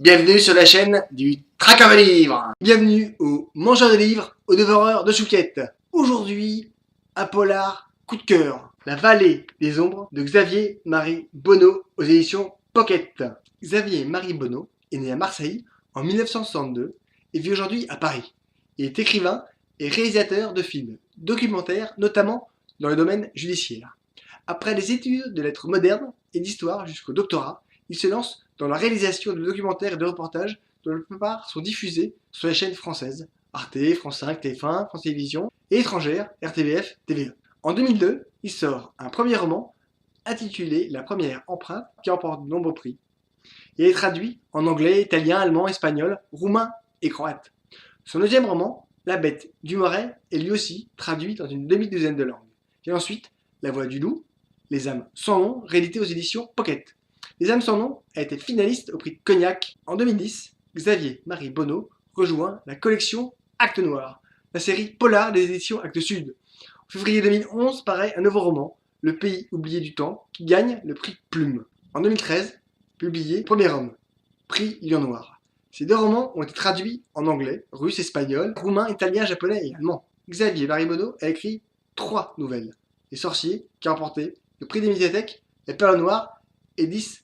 Bienvenue sur la chaîne du Traqueur de livres. Bienvenue aux mangeurs de livres, aux dévoreurs de chouquettes. Aujourd'hui, un polar coup de cœur. La vallée des ombres de Xavier-Marie Bonneau aux éditions Pocket. Xavier-Marie Bonneau est né à Marseille en 1962 et vit aujourd'hui à Paris. Il est écrivain et réalisateur de films, documentaires, notamment dans le domaine judiciaire. Après des études de lettres modernes et d'histoire jusqu'au doctorat, il se lance dans la réalisation de documentaires et de reportages dont la plupart sont diffusés sur les chaînes françaises, Arte, France 5, TF1, France Télévisions, et étrangères, RTBF, TVA. En 2002, il sort un premier roman intitulé La première empreinte qui remporte de nombreux prix. Il est traduit en anglais, italien, allemand, espagnol, roumain et croate. Son deuxième roman, La bête du Marais, est lui aussi traduit dans une demi-douzaine de langues. Et ensuite, La voix du loup, Les âmes sans nom, réédité aux éditions Pocket. Les âmes sans nom a été finaliste au prix de Cognac. En 2010, Xavier-Marie Bonneau rejoint la collection Actes Noirs, la série polar des éditions Actes Sud. En février 2011 paraît un nouveau roman, Le pays oublié du temps, qui gagne le prix Plume. En 2013, publié Premier homme, prix Lion Noir. Ces deux romans ont été traduits en anglais, russe, espagnol, roumain, italien, japonais et allemand. Xavier-Marie Bonneau a écrit 3 nouvelles. Les sorciers, qui a remporté le prix des médiathèques, Les perles noires et 10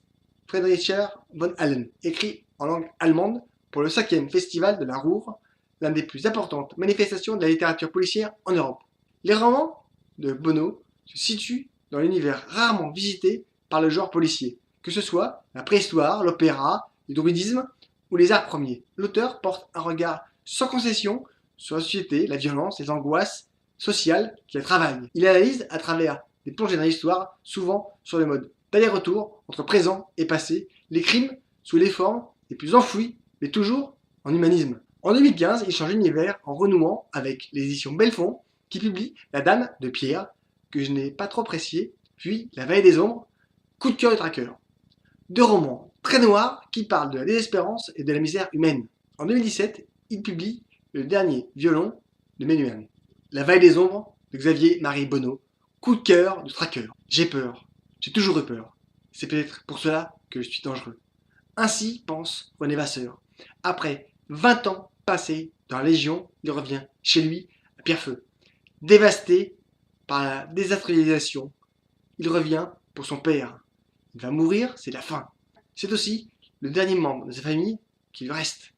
Friedricher von Allen, écrit en langue allemande pour le 5e festival de la Ruhr, l'une des plus importantes manifestations de la littérature policière en Europe. Les romans de Bonneau se situent dans l'univers rarement visité par le genre policier, que ce soit la préhistoire, l'opéra, le druidisme ou les arts premiers. L'auteur porte un regard sans concession sur la société, la violence, les angoisses sociales qui la travaillent. Il analyse à travers des plongées dans l'histoire, souvent sur le mode d'aller-retour entre présent et passé, les crimes sous les formes les plus enfouies, mais toujours en humanisme. En 2015, il change d'univers en renouant avec les éditions Belfond, qui publient La Dame de Pierre, que je n'ai pas trop apprécié, puis La Vallée des Ombres, coup de cœur de traqueur. Deux romans très noirs qui parlent de la désespérance et de la misère humaine. En 2017, il publie Le dernier violon de Menuhin. La Vallée des Ombres de Xavier-Marie Bonneau, coup de cœur de traqueur. J'ai peur. J'ai toujours eu peur. C'est peut-être pour cela que je suis dangereux. Ainsi pense René Vasseur. Après 20 ans passés dans la Légion, il revient chez lui à Pierrefeu. Dévasté par la désindustrialisation, il revient pour son père. Il va mourir, c'est la fin. C'est aussi le dernier membre de sa famille qui lui reste.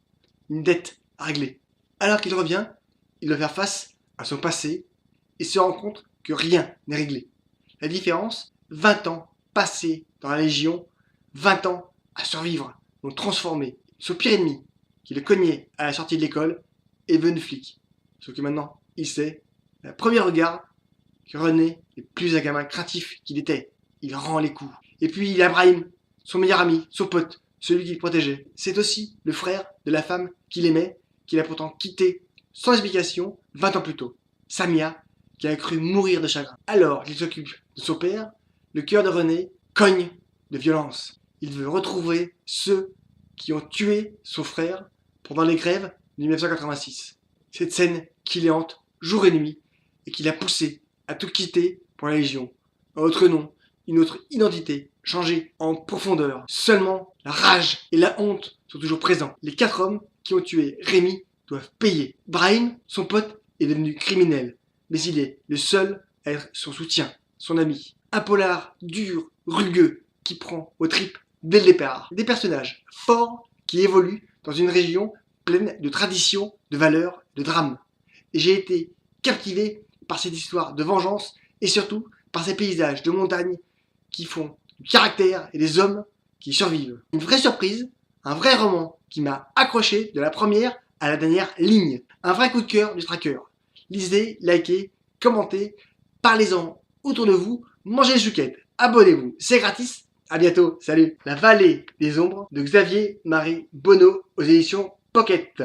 Une dette à régler. Alors qu'il revient, il doit faire face à son passé et se rend compte que rien n'est réglé. La différence, 20 ans passés dans la Légion, 20 ans à survivre, l'ont transformé. Son pire ennemi, qui le cognait à la sortie de l'école, est devenu flic. Sauf que maintenant, il sait, à premier regard, que René n'est plus un gamin craintif qu'il était. Il rend les coups. Et puis il y a Brahim, son meilleur ami, son pote, celui qu'il protégeait. C'est aussi le frère de la femme qu'il aimait, qu'il a pourtant quitté sans explication 20 ans plus tôt. Samia, qui a cru mourir de chagrin. Alors qu'il s'occupe de son père, le cœur de René cogne de violence. Il veut retrouver ceux qui ont tué son frère pendant les grèves de 1986. Cette scène qui le hante jour et nuit et qui l'a poussé à tout quitter pour la Légion. Un autre nom, une autre identité, changée en profondeur. Seulement la rage et la honte sont toujours présents. Les 4 hommes qui ont tué Rémi doivent payer. Brahim, son pote, est devenu criminel, mais il est le seul à être son soutien, son ami. Un polar dur, rugueux, qui prend aux tripes dès le départ. Des personnages forts qui évoluent dans une région pleine de traditions, de valeurs, de drames. Et j'ai été captivé par cette histoire de vengeance et surtout par ces paysages de montagne qui font du caractère et des hommes qui survivent. Une vraie surprise, un vrai roman qui m'a accroché de la première à la dernière ligne. Un vrai coup de cœur du traqueur. Lisez, likez, commentez, parlez-en autour de vous, mangez les chouquettes, abonnez-vous, c'est gratis. À bientôt, salut. La Vallée des Ombres de Xavier-Marie Bonneau aux éditions Pocket.